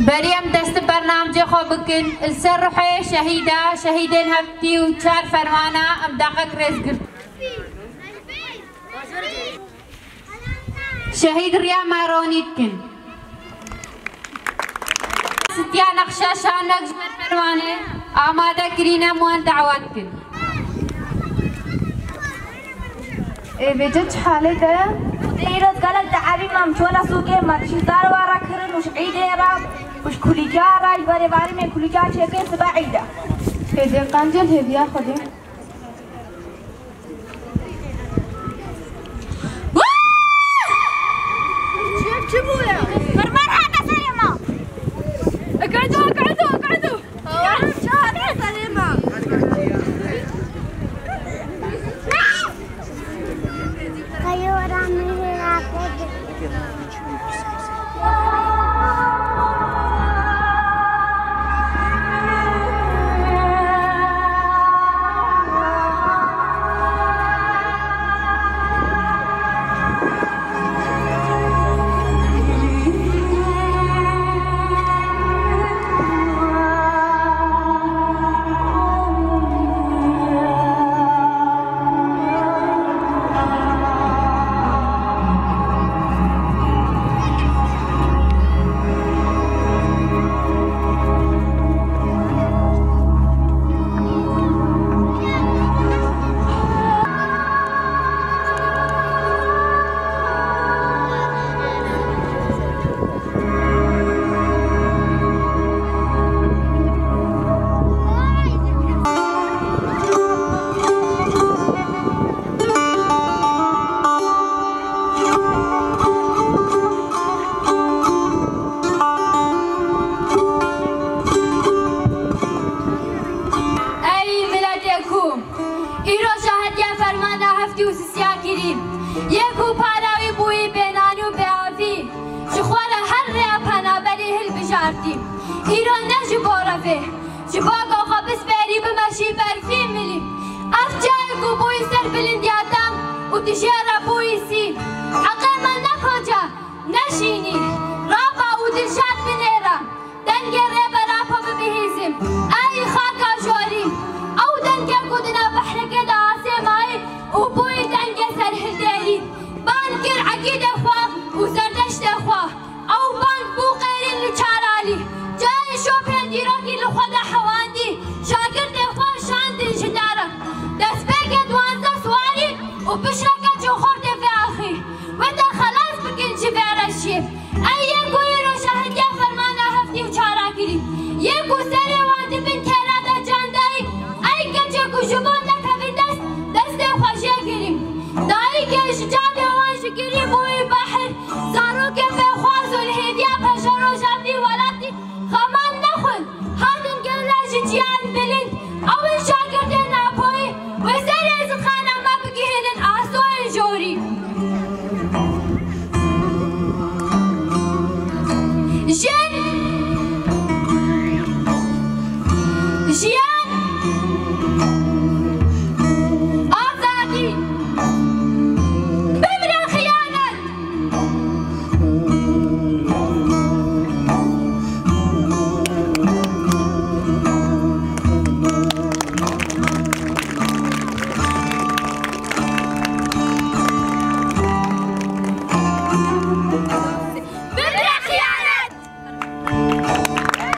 بریم دست برنامج خواب بکن السر روحي شهيدين هفتي وشار فرمانة ام دقق رزق شهيد ريا مارونيت كن ستيا نقشة شانك جمر فرمانة آمادة كرينا موان دعوات كن بجد حالي ده إيراد قالت دعابي ممشونا سوكي مرشيزار وارا كرن وش عيدة راب وش كوليجارا الباري باري من كوليجار شكل سبع عيدة هدي قنجل هدية خدي شبويا مرمرها كسلمة اقعدوا شهر سلمة ایران نجی بارفه جباگا خابس بری بمشی برفی ملی افجای کو بوی سر بلندیاتم و تشیره بوی سی عقل من نکجا نشینی رابا و دلشاد بنیرم دنگ ریبا راپا ببهیزم ای خاکا جوری او دنگ کدنا بحرکه دا آسیمایی و بوی دنگ سرهل دیلی بانکر عقید خواه و زردشت خواه او بانک بو غیرین لچارالی جای شوپین دیراکی لخواد حواندی شاگرد خواه شاندی جدارم دست بگه دوانزه سواری و بشرکه جو خورده فی آخی و تا خلاص بکن چی فرشی ای یکوی رو شهد یا فرمانه هفتی و چارا کری یکو سری وانده بین تیرادا جاندایی ای که چکو جبون نکوی دست خوشه کریم دایی که شجاد وان شکری بوی بحر زارو که فی خواز و الهیدیا پشر و جمدی ولاتی خمان نخون هاتن گل جیان بلند اول شاگرد ناپوی و سر از خانه ما بگیرن آسوی جوری جن